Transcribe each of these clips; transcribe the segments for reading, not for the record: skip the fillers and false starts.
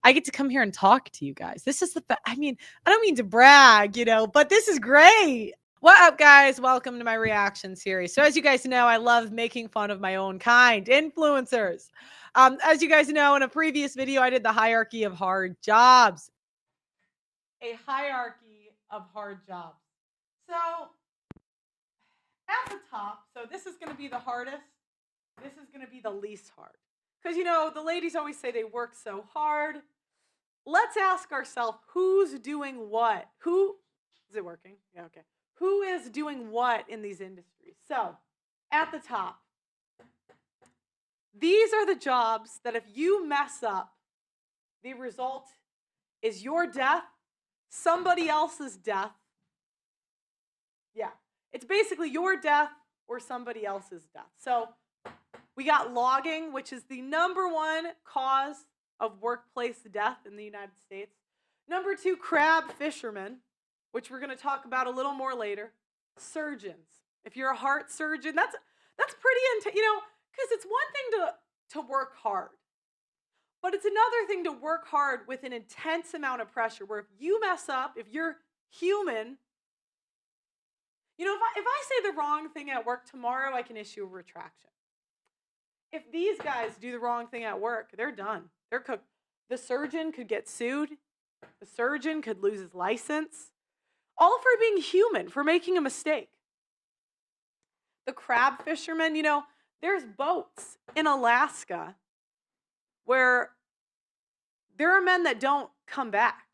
I get to come here and talk to you guys. This is I mean, I don't mean to brag, but this is great. What up, guys? Welcome to my reaction series. So as you guys know, I love making fun of my own kind, influencers. As you guys know, in a previous video, I did the hierarchy of hard jobs. A hierarchy of hard jobs. So at the top, so this is going to be the hardest. This is going to be the least hard. Because, the ladies always say they work so hard. Let's ask ourselves, who's doing what? Is it working? Yeah, okay. Who is doing what in these industries? So, at the top, these are the jobs that if you mess up, the result is your death, somebody else's death. Yeah, it's basically your death or somebody else's death. So, we got logging, which is the #1 cause of workplace death in the United States. #2, crab fishermen, which we're going to talk about a little more later. Surgeons. If you're a heart surgeon, that's pretty intense, because it's one thing to work hard. But it's another thing to work hard with an intense amount of pressure where if you mess up, if you're human, if I say the wrong thing at work tomorrow, I can issue a retraction. If these guys do the wrong thing at work, they're done. They're cooked. The surgeon could get sued. The surgeon could lose his license. All for being human, for making a mistake. The crab fishermen, there's boats in Alaska where there are men that don't come back.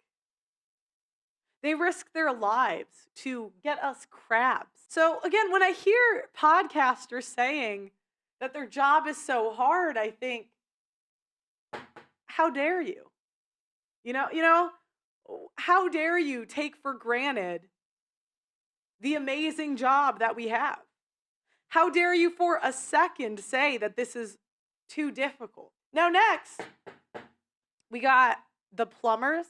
They risk their lives to get us crabs. So again, when I hear podcasters saying that their job is so hard, I think, how dare you? How dare you take for granted the amazing job that we have? How dare you for a second say that this is too difficult? Now next, we got the plumbers,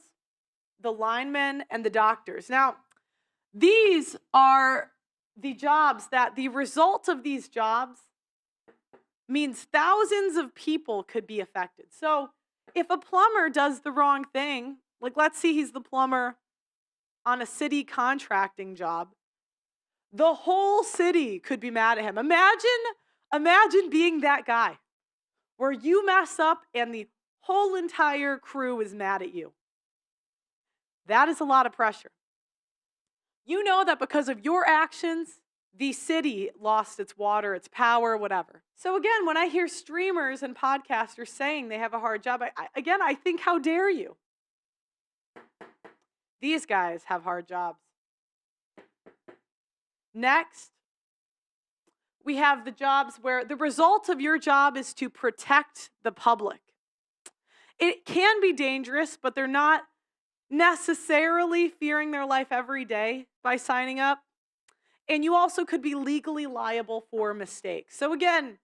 the linemen, and the doctors. Now, these are the jobs that the result of these jobs means thousands of people could be affected. So if a plumber does the wrong thing, like let's see he's the plumber on a city contracting job, the whole city could be mad at him. Imagine being that guy where you mess up and the whole entire crew is mad at you. That is a lot of pressure. You know that because of your actions, the city lost its water, its power, whatever. So again, when I hear streamers and podcasters saying they have a hard job, I think, how dare you? These guys have hard jobs. Next, we have the jobs where the result of your job is to protect the public. It can be dangerous, but they're not necessarily fearing their life every day by signing up. And you also could be legally liable for mistakes. So again,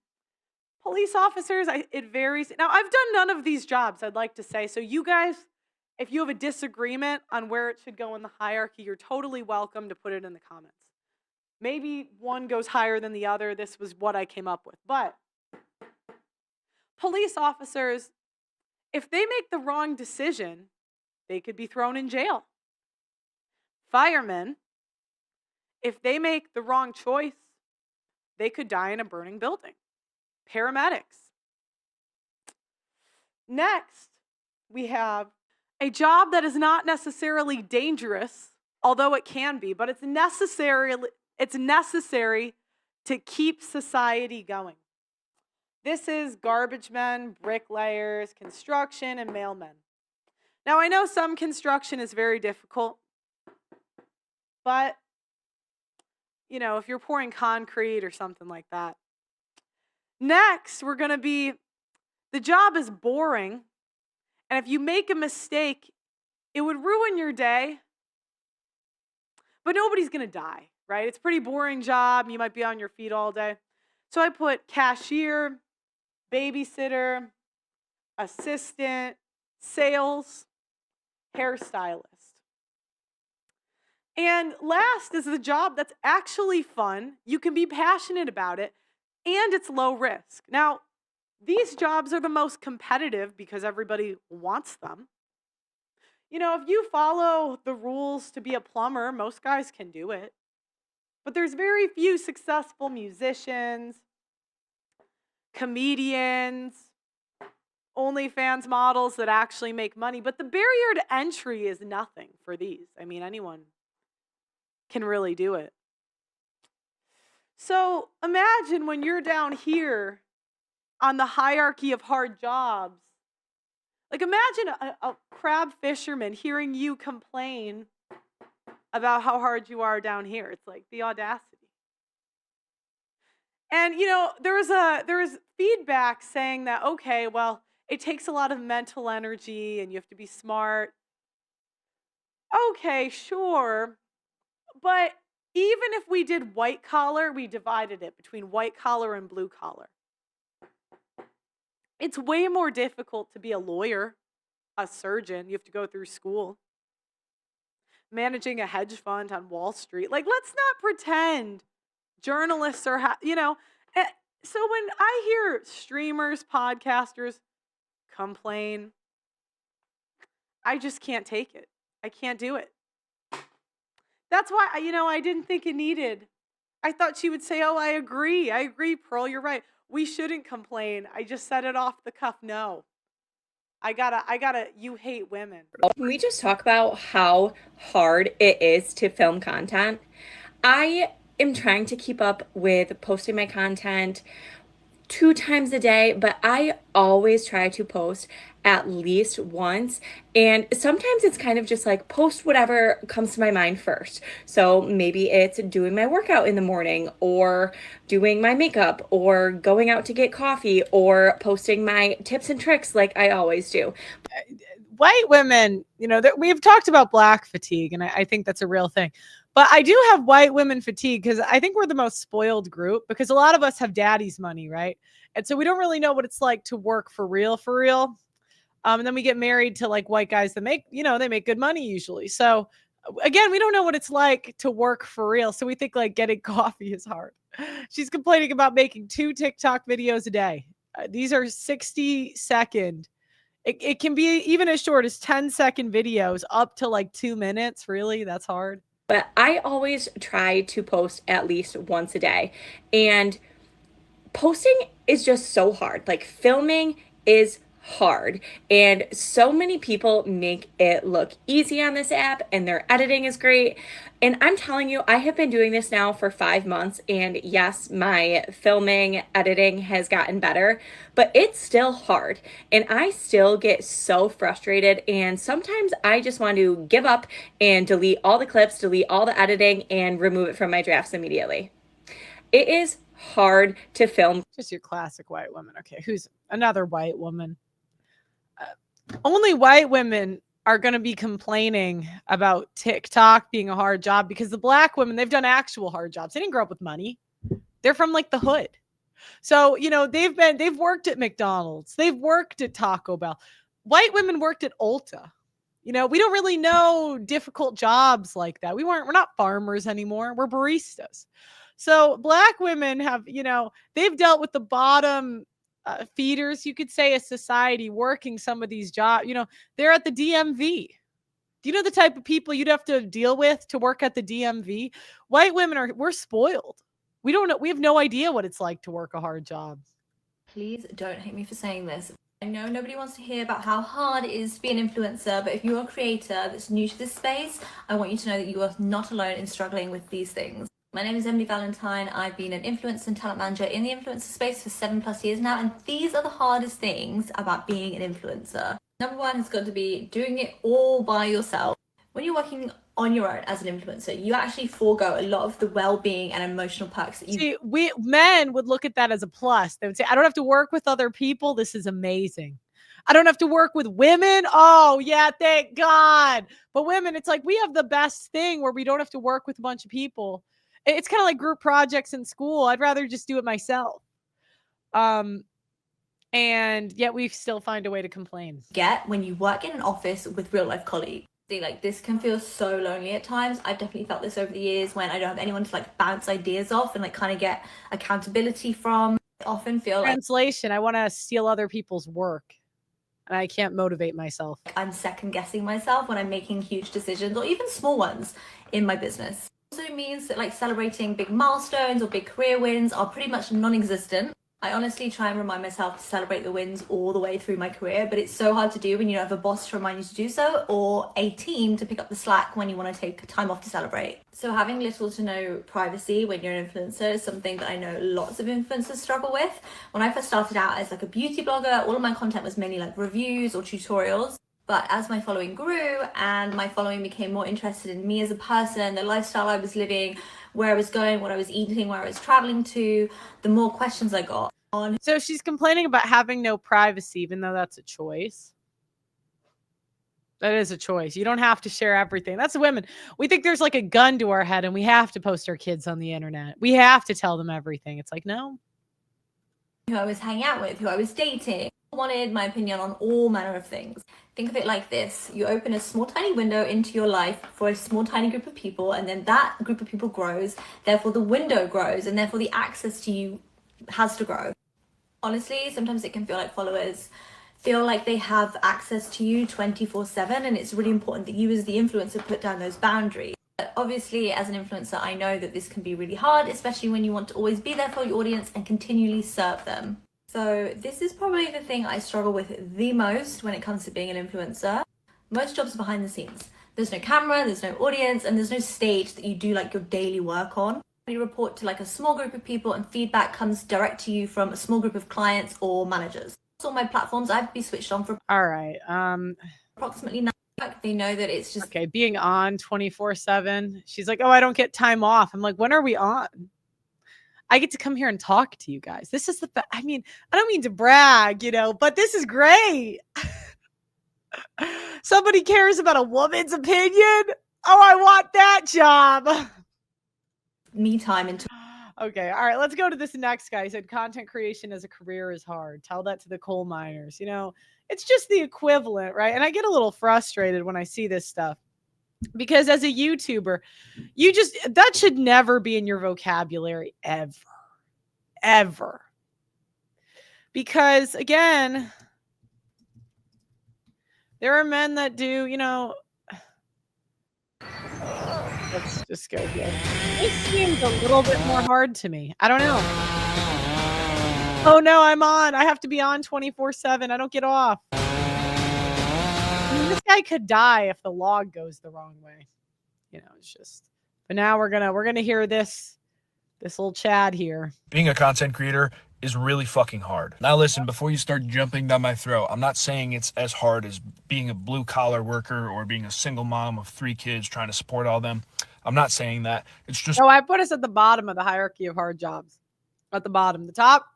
police officers, it varies. Now, I've done none of these jobs, I'd like to say. So you guys, if you have a disagreement on where it should go in the hierarchy, you're totally welcome to put it in the comments. Maybe one goes higher than the other. This was what I came up with. But police officers, if they make the wrong decision, they could be thrown in jail. Firemen, if they make the wrong choice, they could die in a burning building. Paramedics. Next, we have a job that is not necessarily dangerous, although it can be, but it's necessary to keep society going. This is garbage men, bricklayers, construction, and mailmen. Now, I know some construction is very difficult, but if you're pouring concrete or something like that. Next, we're going to be, the job is boring, and if you make a mistake, it would ruin your day, but nobody's going to die, right? It's a pretty boring job. You might be on your feet all day. So I put cashier, babysitter, assistant, sales, hairstylist. And last is the job that's actually fun. You can be passionate about it, and it's low risk. Now, these jobs are the most competitive because everybody wants them. If you follow the rules to be a plumber, most guys can do it. But there's very few successful musicians, comedians, OnlyFans models that actually make money. But the barrier to entry is nothing for these. I mean, anyone can really do it. So imagine when you're down here on the hierarchy of hard jobs. Like, imagine a crab fisherman hearing you complain about how hard you are down here. It's like the audacity. And there was feedback saying that, okay, well, it takes a lot of mental energy and you have to be smart. Okay, sure. But even if we did white collar, we divided it between white collar and blue collar. It's way more difficult to be a lawyer, a surgeon. You have to go through school. Managing a hedge fund on Wall Street. Like, let's not pretend journalists are, So when I hear streamers, podcasters complain, I just can't take it. I can't do it. That's why, I didn't think it needed. I thought she would say, oh, I agree, Pearl, you're right. We shouldn't complain. I just said it off the cuff. No. I gotta, you hate women. Can we just talk about how hard it is to film content? I am trying to keep up with posting my content 2 times a day, but I always try to post at least once. And sometimes it's kind of just like post whatever comes to my mind first. So maybe it's doing my workout in the morning, or doing my makeup, or going out to get coffee, or posting my tips and tricks like I always do. White women, we've talked about black fatigue, and I think that's a real thing. But I do have white women fatigue because I think we're the most spoiled group, because a lot of us have daddy's money, right? And so we don't really know what it's like to work for real. And then we get married to like white guys that make, they make good money usually. So again, we don't know what it's like to work for real. So we think like getting coffee is hard. She's complaining about making 2 TikTok videos a day. These are 60-second. It can be even as short as 10-second videos up to like 2 minutes. Really? That's hard. But I always try to post at least once a day. And posting is just so hard. Like, filming is hard. And so many people make it look easy on this app, and their editing is great. And I'm telling you, I have been doing this now for 5 months. And yes, my filming, editing has gotten better, but it's still hard. And I still get so frustrated. And sometimes I just want to give up and delete all the clips, delete all the editing, and remove it from my drafts immediately. It is hard to film. Just your classic white woman. Okay, who's another white woman? Only white women are going to be complaining about TikTok being a hard job, because the black women, they've done actual hard jobs. They didn't grow up with money. They're from like the hood. So, they've worked at McDonald's. They've worked at Taco Bell. White women worked at Ulta. We don't really know difficult jobs like that. We're not farmers anymore. We're baristas. So black women have, they've dealt with the bottom feeders, you could say, a society, working some of these jobs. They're at the DMV. Do you know the type of people you'd have to deal with to work at the DMV? White women we're spoiled. We don't know. We have no idea what it's like to work a hard job. Please don't hate me for saying this. I know nobody wants to hear about how hard it is to be an influencer, but if you're a creator that's new to this space, I want you to know that you are not alone in struggling with these things. My name is Emily Valentine. I've been an influencer and talent manager in the influencer space for 7+ years now, and these are the hardest things about being an influencer. Number one has got to be doing it all by yourself. When you're working on your own as an influencer, you actually forego a lot of the well-being and emotional perks that you... See, men would look at that as a plus. They would say, I don't have to work with other people. This is amazing. I don't have to work with women. Oh, yeah, thank God. But women, it's like we have the best thing where we don't have to work with a bunch of people. It's kind of like group projects in school. I'd rather just do it myself. And yet we still find a way to complain. Get when you work in an office with real life colleagues. Like, this can feel so lonely at times. I've definitely felt this over the years when I don't have anyone to like bounce ideas off and like kind of get accountability from. I often feel Translation, I want to steal other people's work. and I can't motivate myself. I'm second guessing myself when I'm making huge decisions or even small ones in my business. It also means that like celebrating big milestones or big career wins are pretty much non-existent. I honestly try and remind myself to celebrate the wins all the way through my career, but it's so hard to do when you don't have a boss to remind you to do so or a team to pick up the slack when you want to take time off to celebrate. So having little to no privacy when you're an influencer is something that I know lots of influencers struggle with. When I first started out as like a beauty blogger, all of my content was mainly like reviews or tutorials. But as my following grew and my following became more interested in me as a person, the lifestyle I was living, where I was going, what I was eating, where I was traveling to, the more questions I got on. So she's complaining about having no privacy, even though that's a choice. That is a choice. You don't have to share everything. That's women. We think there's like a gun to our head and we have to post our kids on the internet. We have to tell them everything. It's like, no. Who I was hanging out with, who I was dating, wanted my opinion on all manner of things. Think of it like this. You open a small tiny window into your life for a small tiny group of people, and then that group of people grows, therefore the window grows, and therefore the access to you has to grow. Honestly, sometimes it can feel like followers feel like they have access to you 24/7, and it's really important that you as the influencer put down those boundaries. But obviously, as an influencer, I know that this can be really hard, especially when you want to always be there for your audience and continually serve them. So this is probably the thing I struggle with the most when it comes to being an influencer. Most jobs are behind the scenes. There's no camera, there's no audience, and there's no stage that you do like your daily work on. You report to like a small group of people and feedback comes direct to you from a small group of clients or managers. So on my platforms, I have to be switched on for All right. approximately 9 hours. They know that it's just Okay, being on 24/7. She's like, oh, I don't get time off. I'm like, when are we on? I get to come here and talk to you guys. This is I mean, I don't mean to brag, but this is great. Somebody cares about a woman's opinion. Oh, I want that job. me time and Okay. All right. Let's go to this next guy. He said content creation as a career is hard. Tell that to the coal miners. It's just the equivalent, right? And I get a little frustrated when I see this stuff because as a YouTuber, that should never be in your vocabulary ever. Because again, there are men that do, let's just go here. This seems a little bit more hard to me. I don't know. Oh no, I'm on. I have to be on 24/7. I don't get off. I mean, this guy could die if the log goes the wrong way. It's just. But now we're gonna hear this little Chad here. Being a content creator is really fucking hard. Now listen, before you start jumping down my throat, I'm not saying it's as hard as being a blue collar worker or being a single mom of 3 kids trying to support all them. I'm not saying that. It's just. Oh, I put us at the bottom of the hierarchy of hard jobs. At the bottom. The top.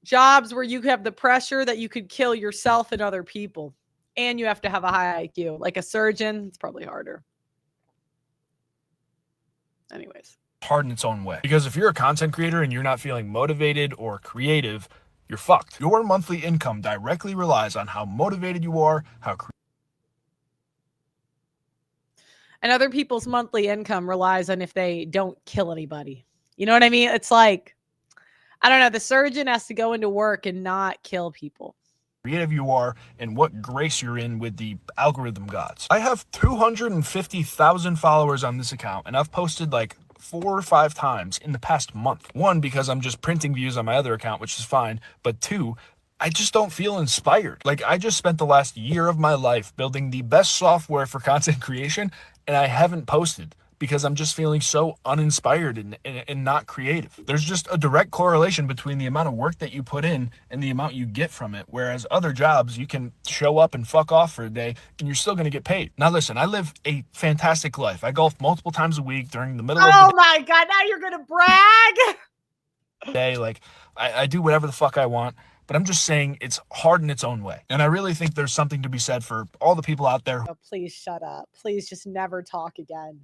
Jobs where you have the pressure that you could kill yourself and other people. And you have to have a high IQ. Like a surgeon, it's probably harder. Anyways. Hard in its own way. Because if you're a content creator and you're not feeling motivated or creative, you're fucked. Your monthly income directly relies on how motivated you are, and other people's monthly income relies on if they don't kill anybody. You know what I mean? It's like, I don't know, the surgeon has to go into work and not kill people. Creative you are and what grace you're in with the algorithm gods. I have 250,000 followers on this account and I've posted like 4 or 5 times in the past month. 1, because I'm just printing views on my other account, which is fine. But 2, I just don't feel inspired. Like I just spent the last year of my life building the best software for content creation and I haven't posted because I'm just feeling so uninspired and not creative. There's just a direct correlation between the amount of work that you put in and the amount you get from it. Whereas other jobs, you can show up and fuck off for a day and you're still going to get paid. Now listen, I live a fantastic life. I golf multiple times a week during the middle of the day. Oh my God, now you're going to brag? Day. Like I do whatever the fuck I want. But I'm just saying it's hard in its own way. And I really think there's something to be said for all the people out there. Oh, please shut up. Please just never talk again.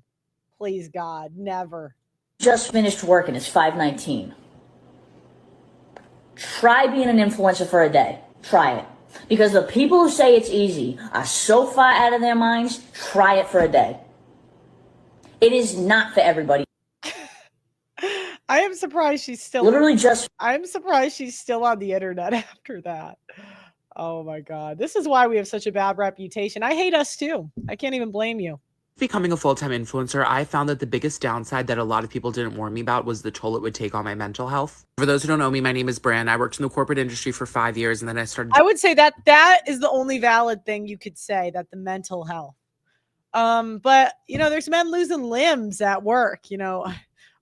Please, God, never. Just finished work and it's 5:19. Try being an influencer for a day. Try it. Because the people who say it's easy are so far out of their minds, try it for a day. It is not for everybody. I I am surprised she's still Literally just I'm surprised she's still on the internet after that. Oh my God. This is why we have such a bad reputation. I hate us too. I can't even blame you. Becoming a full-time influencer, I found that the biggest downside that a lot of people didn't warn me about was the toll it would take on my mental health. For those who don't know me, my name is Bran. I worked in the corporate industry for 5 years, and then I started. I would say that that is the only valid thing you could say, that the mental health. But there's men losing limbs at work,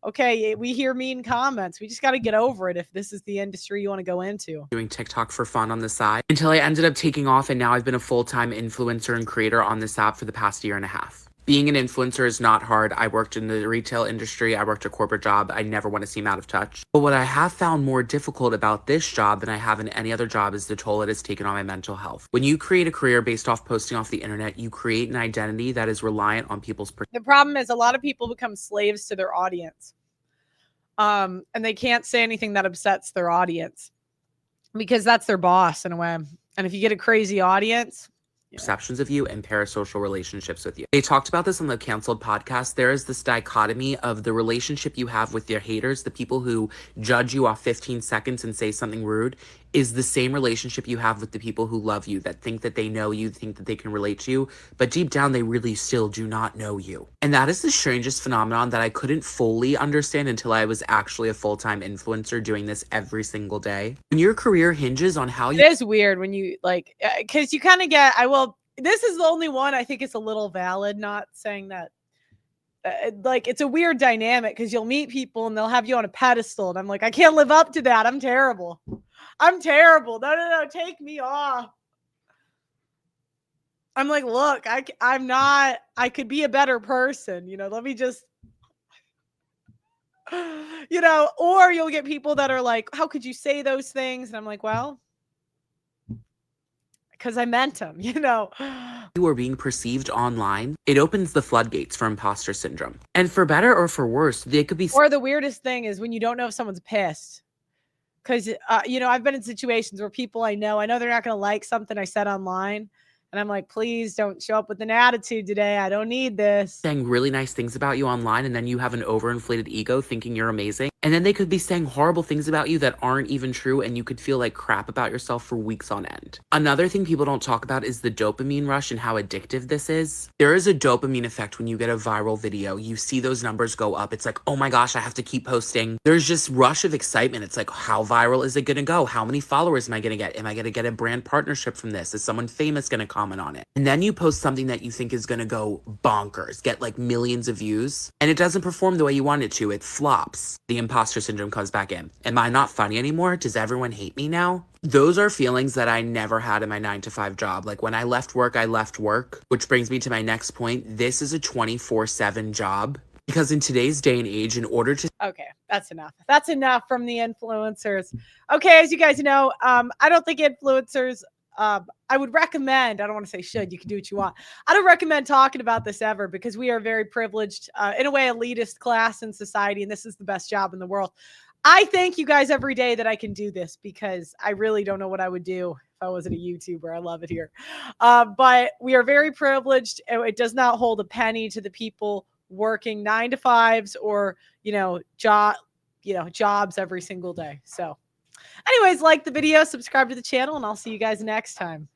Okay, we hear mean comments. We just got to get over it if this is the industry you want to go into. Doing TikTok for fun on the side until I ended up taking off, and now I've been a full-time influencer and creator on this app for the past year and a half. Being an influencer is not hard. I worked in the retail industry. I worked a corporate job. I never want to seem out of touch. But what I have found more difficult about this job than I have in any other job is the toll it has taken on my mental health. When you create a career based off posting off the internet, you create an identity that is reliant on people's The problem is a lot of people become slaves to their audience. And they can't say anything that upsets their audience because that's their boss in a way. And if you get a crazy audience, perceptions of you and parasocial relationships with you. They talked about this on the Canceled podcast. There is this dichotomy of the relationship you have with your haters, the people who judge you off 15 seconds and say something rude, is the same relationship you have with the people who love you, that think that they know you, think that they can relate to you, but deep down they really still do not know you. And that is the strangest phenomenon that I couldn't fully understand until I was actually a full-time influencer doing this every single day. When your career hinges on how you— it is weird when you because you kind of get, this is the only one I think it's a little valid, not saying that it's a weird dynamic because you'll meet people and they'll have you on a pedestal and I'm like, I can't live up to that. I'm terrible. No, take me off. I'm like, look, I'm not, I could be a better person, let me just, or you'll get people that are like, how could you say those things? And I'm like, well, because I meant them, you are being perceived online, it opens the floodgates for imposter syndrome. And for better or for worse, they could be— or the weirdest thing is when you don't know if someone's pissed. Because, I've been in situations where people I know they're not going to like something I said online. And I'm like, please don't show up with an attitude today. I don't need this. saying really nice things about you online, and then you have an overinflated ego thinking you're amazing. And then they could be saying horrible things about you that aren't even true, and you could feel like crap about yourself for weeks on end. Another thing people don't talk about is the dopamine rush and how addictive this is. There is a dopamine effect when you get a viral video. You see those numbers go up. It's like, oh my gosh, I have to keep posting. There's just rush of excitement. It's like, how viral is it going to go? How many followers am I going to get? Am I going to get a brand partnership from this? Is someone famous going to comment on it? And then you post something that you think is going to go bonkers, get like millions of views, and it doesn't perform the way you want it to. It flops. The imposter syndrome comes back in. Am I not funny anymore? Does everyone hate me now? Those are feelings that I never had in my 9-to-5 job. Like when I left work, which brings me to my next point. This is a 24/7 job. Because in today's day and age, in order to— okay, that's enough. That's enough from the influencers. Okay, as you guys know, I don't think influencers, I would recommend, I don't want to say should, you can do what you want. I don't recommend talking about this ever because we are very privileged, in a way, elitist class in society, and this is the best job in the world. I thank you guys every day that I can do this because I really don't know what I would do if I wasn't a YouTuber. I love it here. But we are very privileged. It does not hold a penny to the people working 9-to-5s or, jobs every single day. So anyways, like the video, subscribe to the channel, and I'll see you guys next time.